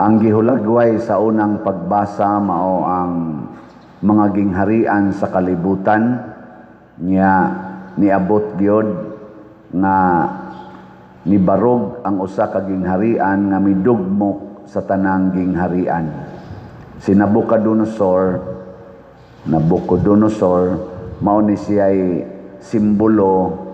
Ang gihulagway sa unang pagbasa mao ang mga gingharian sa kalibutan niya niabot gyud nga nibarog ang usa ka gingharian nga midugmok sa tanang gingharian. Si Nabucodonosor mao ni siya'y simbolo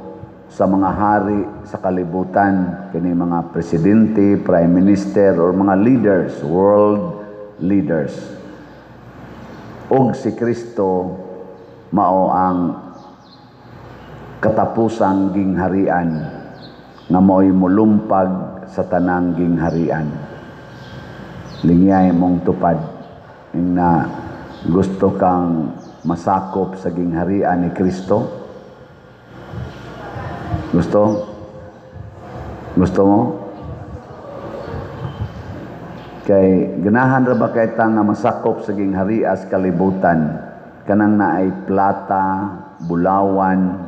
sa mga hari sa kalibutan, kini mga presidente, prime minister, or mga leaders, world leaders. Og si Kristo mao ang katapusang gingharian nga mao'y mulumpag sa tanang gingharian. Lingyay mong tupad na gusto kang masakop sa gingharian ni Kristo. Gusto mo? Kay ganahan ra ba kay ta nga masakop sa gingharian sa kalibutan kanang naay plata, bulawan,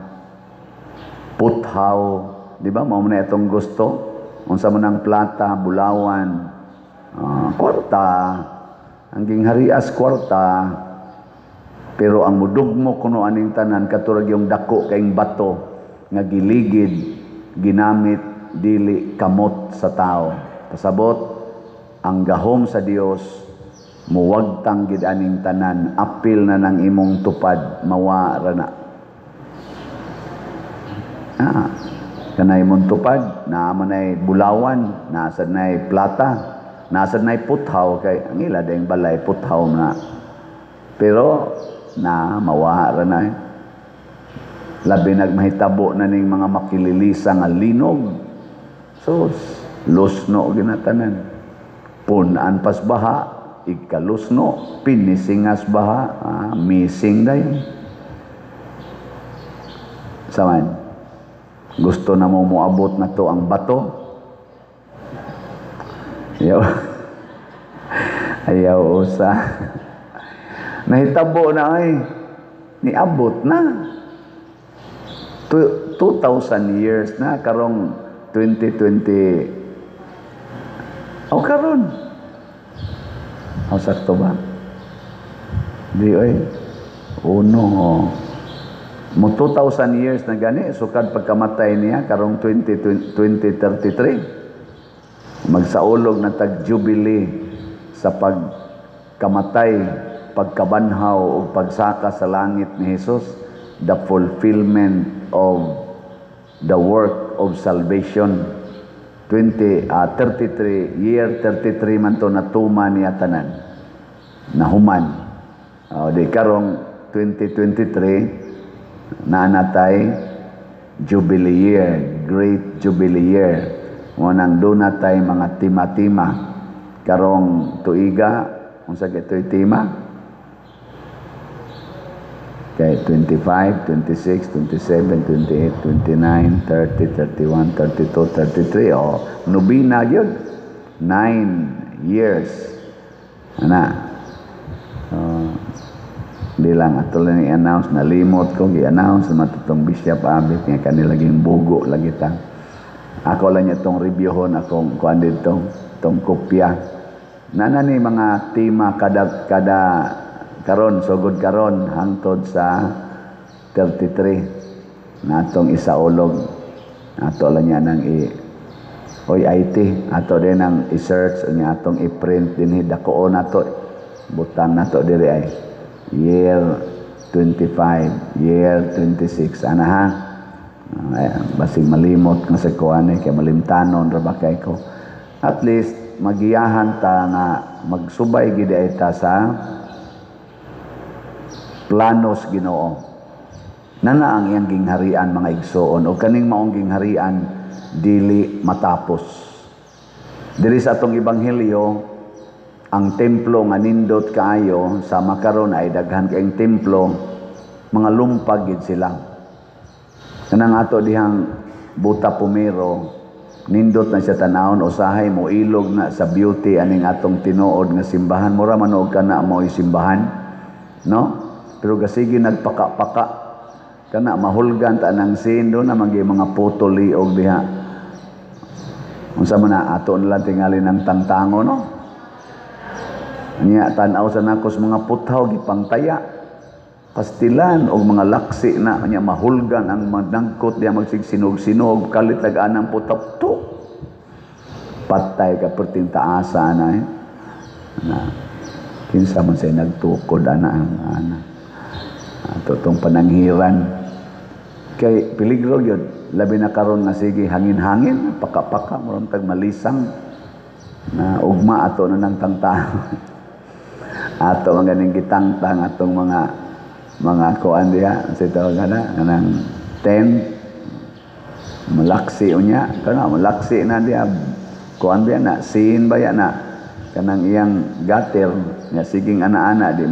puthaw, di ba? Mao man itong gusto. Unsa man ang plata, bulawan, kwarta, ang gingharian kwarta. Pero ang mudugmo kuno aning tanan katurag yung dako kaing bato nga giligid ginamit dili kamot sa tao. Pasabot ang gahom sa Dios muwagtang gid aning tanan, apil na nang imong tupad mawara na. Kanay imong tupad naa man ay bulawan, nasad nay plata, nasad nay puthaw kay ang ila dayong balay puthaw na. Pero na mawara na. Labi nagmahitabo na ning mga makililisa nga linog. Sus, lusno ginatanan. Punan pas baha, ikalusno, pinisingas baha, missing dayon. Saman, gusto na mo moabot na to ang bato? Ayaw usa. Nahitabo na ay, niabot na. 2,000 years na, karong 2020. Karon. Sakto ba? Di oy. Uno. Mo 2,000 years na gani, sukad pagkamatay niya, karong 2033. Magsaulog na tag-jubilee sa pagkamatay, pagkabanhaw o pagsaka sa langit ni Jesus, the fulfillment of the work of salvation. 33 year 33 man to natuman niya tanan nahuman. Di karong 2023 naanatay jubilee year, great jubilee year. Nang doon natay mga tima-tima karong tuiga unsa gitoy tima kay 25, 26, 27, 28, 29, 30, 31, 32, 33 nubina yun 9 years di lang ato lang i-announce, nalimot ko i-announce matutong Bishop Abit nga kanilaging bugo lagi ta. Ako lang itong reviewon akong kuan dito itong kopya nanani mga tima kada karon sugod karon hangtod sa 33 natong isaulog ato lang niya nang IT ato din ang i-search unya atong i-print dinhi dakoon nato butang nato diri ay year 25 year 26 ha basig malimot nga sa kuan kay malimtanon ra ba kay ko at least magiyahan ta nga magsubay gid ta sa planos Ginoo. Nana ang iyang gingharian mga igsoon o kaning maong gingharian dili matapos. Diri sa atong ebanghelyo ang templo nga nindot kaayo sa makaron ay daghan kayong templo mga lumpag gid sila. Kanang ato dihang Buta Pumero nindot na siya tanawon usahay mo ilog na sa beauty aning atong tinuod nga simbahan mura man og kana mo simbahan no. Pero gasigi nagpaka-paka kana mahulgan ta nang sindo na mga putoli og diha unsa man na ato nila tingali ng tangtango no Niya tanaw sa nakos mga putaw gipangtaya. Pastilan og mga laksi na niya mahulgan ang manangkot diya magsigsinog-sinog kalit lag-anang putaw to. Patay ka perting taasa na na kinsa man say nagtukod ana ang ana. Totong pananghiran kay peligro yun labi na karon nga sige hangin-hangin paka-paka moron tag malisang na ugma ato na nang tangtang ato ang ganing gitangtang atong mga kuan diha sa tawag na kanang 10 malaksi unya kana malaksi na diha kuan diha na sin baya na kanang iyang gater nya siging ana-ana di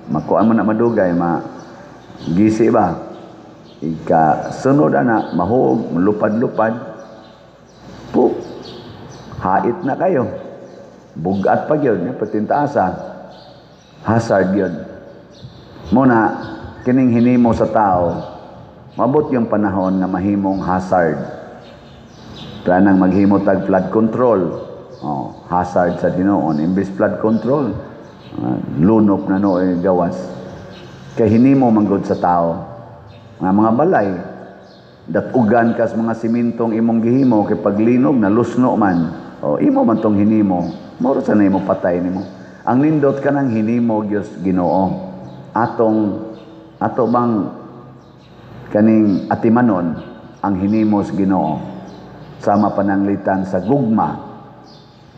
makuan mo na madugay gisi ba ika sunod ana mahug lupad-lupad po hait na kayo bugat pa gyud nya patintaasa hazard yun. Muna, kining hinimo sa tao, mabot yung panahon na mahimong hazard. Planang maghimo tag flood control. Hazard sa Dinoon. Imbis flood control, lunop na gawas. Kaya hinimo manggod sa tao. Mga balay, datugan kas mga simintong imong gihimo, kay paglinog, nalusno man. Imo man tong hinimo, moro sa na imo patay nimo. Ang nindot ka ng hinimo Diyos Ginoo ato bang kaning atimanon ang hinimos Ginoo sama pananglitan sa gugma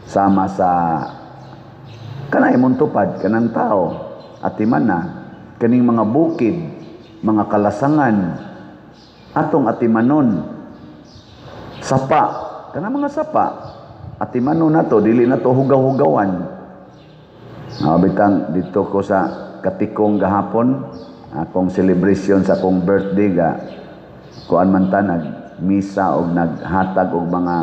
sama sa kanay mong tupad kanang tao atiman na kaning mga bukid mga kalasangan atong atimanon sapa kanang mga sapa atimanon nato dili nato hugaw-hugawan. Bitang dito ko sa Katikong gahapon, akong celebration sa akong birthday kuan man ta nagmisa og naghatag og mga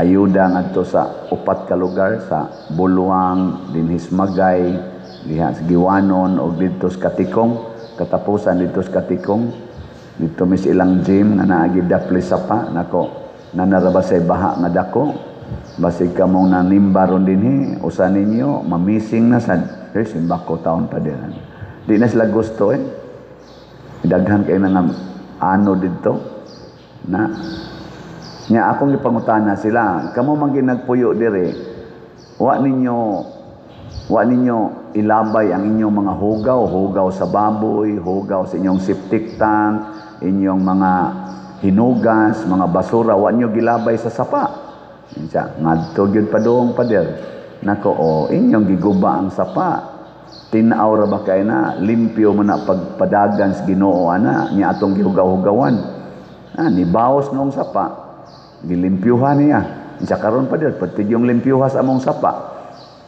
ayuda ngadto sa upat ka lugar sa Buluang, dinhi Magay, diha sa Giwanon og dito sa Katikong, katapusan dito sa Katikong. Dito mis ilang gym nga naagi dapli sapa nako nanaraba sa baha nga dako. Basig ka mong nanimba ron dinhi usa ninyo mamising na sad simba ko taon pa din di na sila gusto daghan kay nang ano dito na nya akong ipangutana sila kamo man ginagpuyo dire wa ninyo ilabay ang inyong mga hugaw sa baboy, hugaw sa inyong septic tank, inyong mga hinugas, mga basura wa niyo gilabay sa sapa. Ngadto gyud padung pader nako inyong giguba ang sapa tinaw ra ba kay na limpyo man na pagpadagan sa Ginoo ana nya atong gihugaw-hugawan ni bawas nung sapa gilimpyuhan niya sa karon pader pati yung limpyuhas among sapa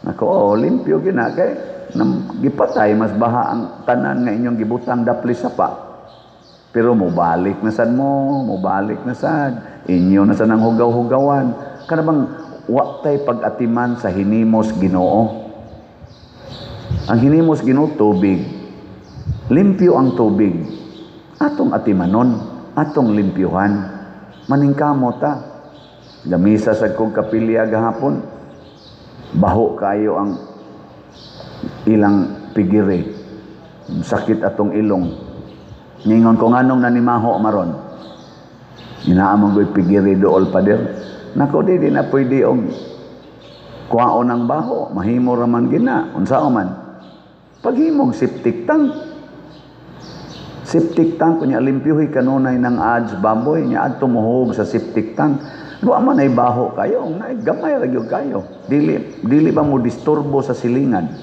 nako limpyo gina kay gipatay mas baha ang tanan nga inyong gibutang dapli sapa pero mubalik na sad inyo na sa nang hugaw-hugawan kana bang wa tay pag-atiman sa hinimos Ginoo. Ang hinimos Ginoo tubig. Limpyo ang tubig. Atong atimanon, atong limpyuhan. Maningkamo ta. Gamisa sa kong kapilya gahapon. Baho kayo ang ilang pigiri. Sakit atong ilong. Ningon ko nganong nanimaho maron. Inaamang ko'y pigiri dool pader. Nako di na pwede og kuhaon ng baho, mahimo raman gina, unsao man. Paghimog septic tank kunya limpyuhi kanunay ng ads baboy nya adto muhog sa septic tank. Wa man ay baho kayo, nay gamay ra gyud kayo. Dili ba mo disturbo sa silingan.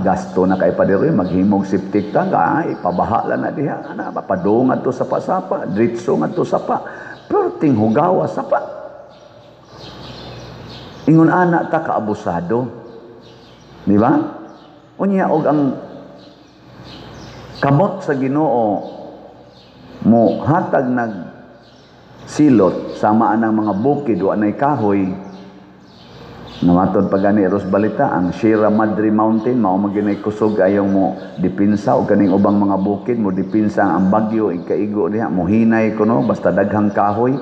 Gasto na kay padiroy maghimog septic tank, ipabaha lang na diha, papadung adto sa pasapa, diretso ngadto sa pa. Perting hugawa sapa. Ingon ana ta kaabusado. Di ba? Unya og ang kamot sa Ginoo mo hatag nag silot sama anang mga bukid wa nay kahoy. Namatod pa gani Ros balita ang Sierra Madre Mountain mao maginay kusog ayong mo dipinsa og kaning ubang mga bukid mo dipinsa ang bagyo ikaigo diha mo hinay kuno basta daghang kahoy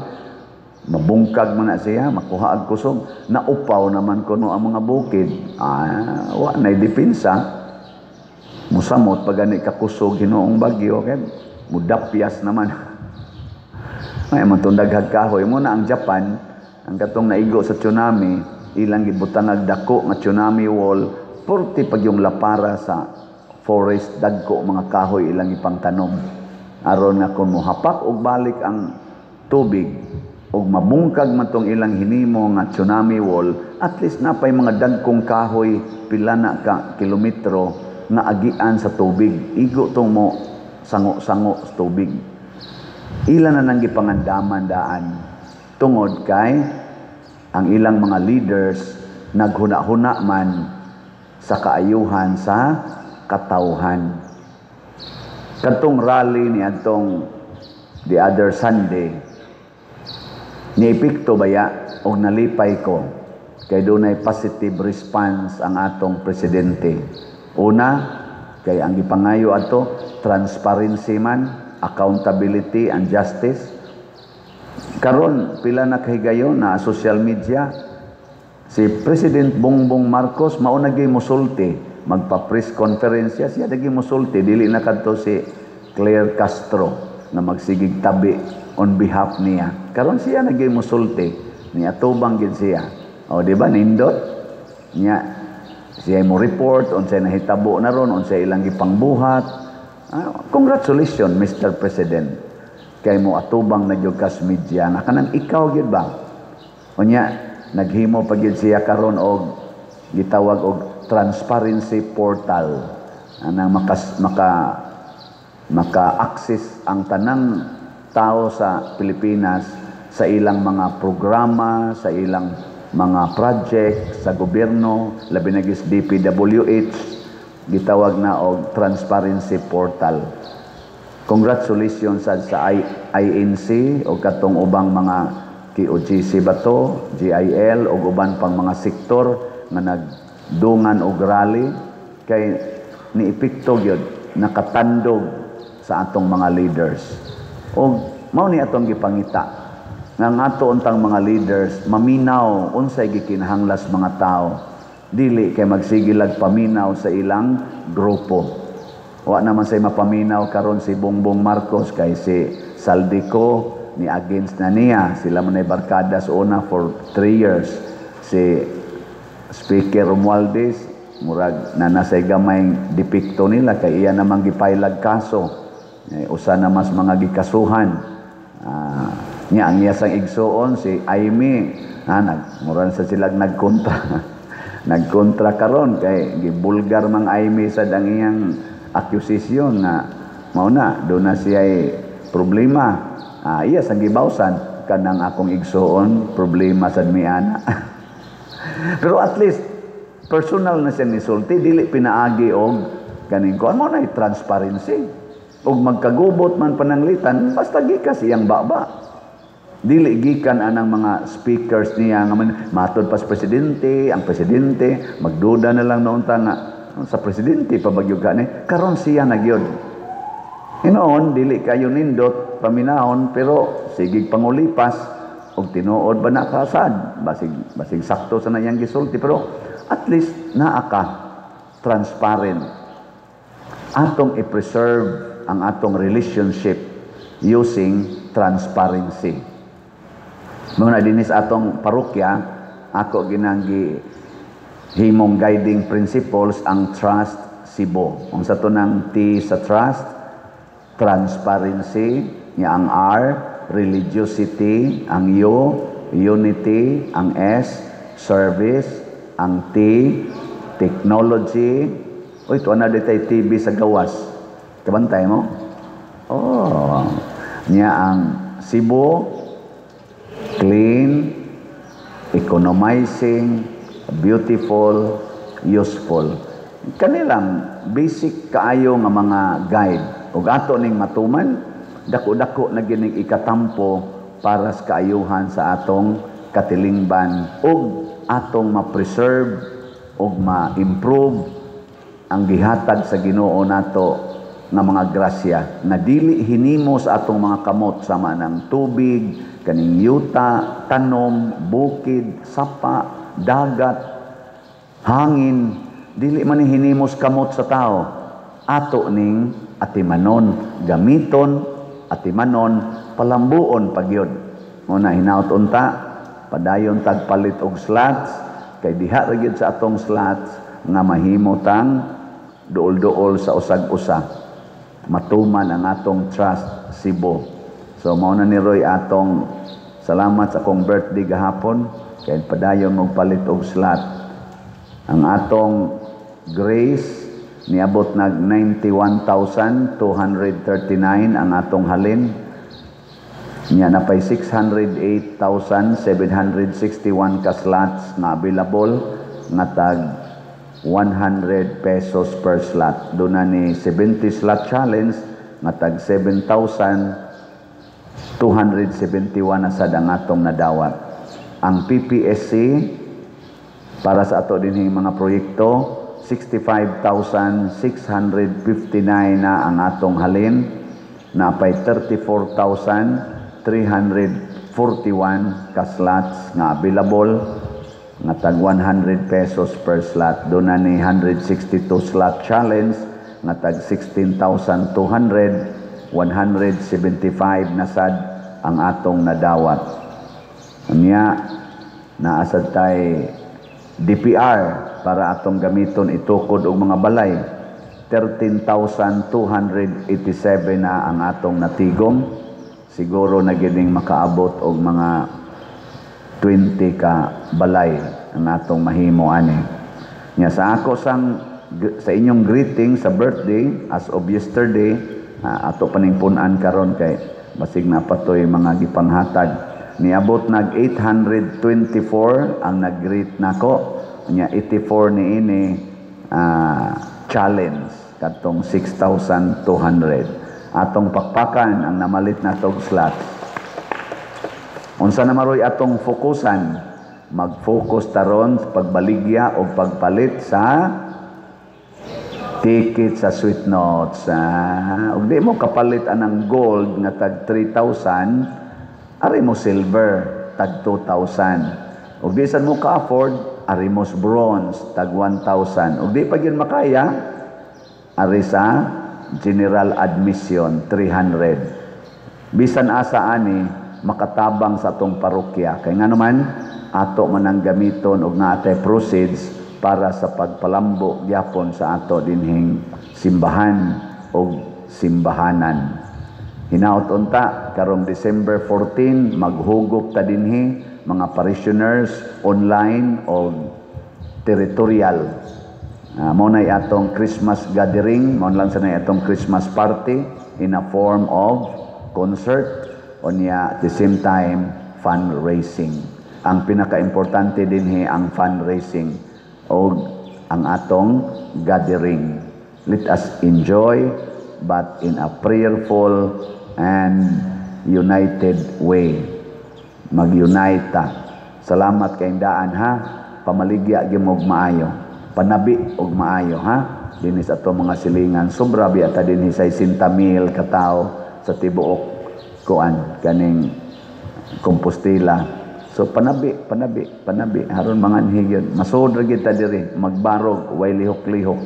Mabungkag man na siya, makuha ang kusog. Naupaw naman kuno ang mga bukid. Wa na'y depensa. Musamot pag gani kakusog hinoong bagyo, kay mudapyas naman. Ay matundaghag kahoy mo na ang Japan, ang katong naigo sa tsunami, ilang gibutang dako nga tsunami wall, 40 pag yung lapara sa forest dagko mga kahoy ilang ipangtanom. Aron nga kung mohapak og balik ang tubig og mabungkag man tong ilang hinimo nga tsunami wall, at least napay mga dagkong kahoy pila na ka kilometro nga agian sa tubig. Igo tong mo sango-sango sa tubig. Ilan na nang gipangandaman daan tungod kay ang ilang mga leaders naghuna-huna man sa kaayuhan sa katawhan. Katong rally ni atong the other Sunday, niepekto baya o nalipay ko kay dunay positive response ang atong presidente. Una, kay ang gipangayo ato transparency man, accountability and justice. Karon pila na kahigayon na social media, si President Bongbong Marcos mao na gyud mosulti, magpa-press conference siya dagi mosulti, dili na kadto si Claire Castro na magsigig tabi on behalf niya. Karon siya na gyud mosulti, niya tubang gyud siya. O di ba nindot niya siya mo report unsay nahitabo na ron, unsay ilang gipangbuhat. Congratulations Mr. President, kay mo atubang na gyud kas media na kanang ikaw gyud ba. Unya naghimo pa gyud siya karon og gitawag og transparency portal anang maka-access ang tanang tao sa Pilipinas sa ilang mga programa, sa ilang mga project sa gobyerno, labi na gis DPWH, gitawag na og transparency portal. Congratulations sa INC o katong ubang mga KOGC ba to, GIL o uban pang mga sektor nga nagdungan og rally kay niepekto gyud nakatandog sa atong mga leaders. O mao ni atong gipangita nga ato untang mga leaders maminaw unsay gikinahanglas mga tao, dili kay magsigilag paminaw sa ilang grupo. Wa naman say mapaminaw karon si Bongbong Marcos kay si Saldico ni against na niya, sila man ay barkada sa una for 3 years. Si Speaker Romualdez murag na nasay gamay depekto nila kay iya namang gipailag kaso, usa na mas mga gikasuhan. Nya ang iya sang igsuon si Aimee, murag sa sila nagkontra nagkontra karon kay gibulgar mang Aimee sa dang iyang accusation nga mao na do na siya problema. Iya sang gibawsan kanang akong igsuon problema sad miana. Pero at least personal na siya nisulti, dili pinaagi og kaning kuan mo na transparency. Og magkagubot man pananglitan basta gikas iyang baba. Dili gikan anang mga speakers niya nga matod pas presidente, ang presidente magduda na lang noon ta nga sa presidente pabagyo gani karon siya nagyod. Hinoon dili kayo nindot paminahon pero sigig pangulipas og tinuod ba na kasad basig sakto sa nayang gisulti, pero at least naa ka transparent. Atong i-preserve ang atong relationship using transparency. Muna dinis atong parokya, ako ginanggi himong guiding principles ang Trust Cebu. Ang sa to ng T sa trust, transparency, niya ang R, religiosity, ang U, unity, ang S, service, ang T, technology. Uy, ito na ditay TV sa gawas. Kabantay mo? Oh, niya ang Cebu, clean, economizing, beautiful, useful. Kanilang basic kaayo nga mga guide. Ug ato ning matuman, dako-dako na gining ikatampo para sa kaayuhan sa atong katilingban ug atong ma-preserve ug ma-improve ang gihatag sa Ginoo nato nga mga grasya nga dili hinimo sa atong mga kamot sama ng tubig, kaning yuta, tanom, bukid, sapa, dagat, hangin, dili man ni hinimos kamot sa tao. Ato ning atimanon, gamiton, atimanon, palambuon pagyod. Muna hinaut unta, padayon tagpalit og slots, kay diha ra gyud sa atong slots nga mahimutang duol-duol sa usag-usa. Matuman ang atong Trust Cebu. So mao na ni Roy atong salamat sa akong birthday gahapon kay padayon og palit og slot. Ang atong Grace niabot nag 91,239 ang atong halin. Nya na pay 608,761 ka slots na available nga tag 100 pesos per slot. Doon na ni 70 slot challenge nga tag 7,271 na sad ang atong nadawat. Ang PPSC para sa ato dinhing mga proyekto 65,659 na ang atong halin, na pay 34,341 ka slots nga available nga tag 100 pesos per slot. Doon na ni 162 slot challenge nga tag 16,200, 175 na sad ang atong nadawat. Unya naasad tay DPR para atong gamiton itukod og mga balay. 13,287 na ang atong natigom. Siguro na gining makaabot og mga 20 ka balay ang atong mahimo ani. Nya sa ako sa inyong greeting sa birthday as of yesterday, ato paning pun-an karon kay basig na patoy mga gipanghatag. Niabot nag 824 ang nag-greet nako. Nya 84 niini challenge katong 6,200. Atong pakpakan ang namalit na tog slots. Unsa na maroy atong fokusan? Mag-focus taron sa pagbaligya o pagpalit sa ticket sa sweet notes. Ug di mo kapalit anang gold nga tag 3,000, ari mo silver tag 2,000. Ug di sad mo ka-afford, ari mo bronze tag 1,000. Ug di pa gyud makaya, ari sa general admission 300. Bisan asa ani makatabang sa atong parokya kay nga naman ato man ang gamiton og naatay proceeds para sa pagpalambo gyapon sa ato dinhing simbahan o simbahanan. Hinaut unta karong December 14 maghugop ta dinhi mga parishioners online o territorial. Mao nay atong Christmas gathering, mao lang sa nay atong Christmas party in a form of concert o niya at the same time fundraising. Ang pinaka-importante dinhi ang fundraising o ang atong gathering. Let us enjoy but in a prayerful and united way. Mag-unite ta. Salamat kay daan ha. Pamaligya gyud og maayo. Panabi og maayo ha. Dinis ato mga silingan sobra biya ta dinhi sa 60,000 ka tawo sa tibuok kuan kaning Compostela. So panabi haron manganhi gyud. Masud ra gyud ta diri magbarog way lihok-lihok.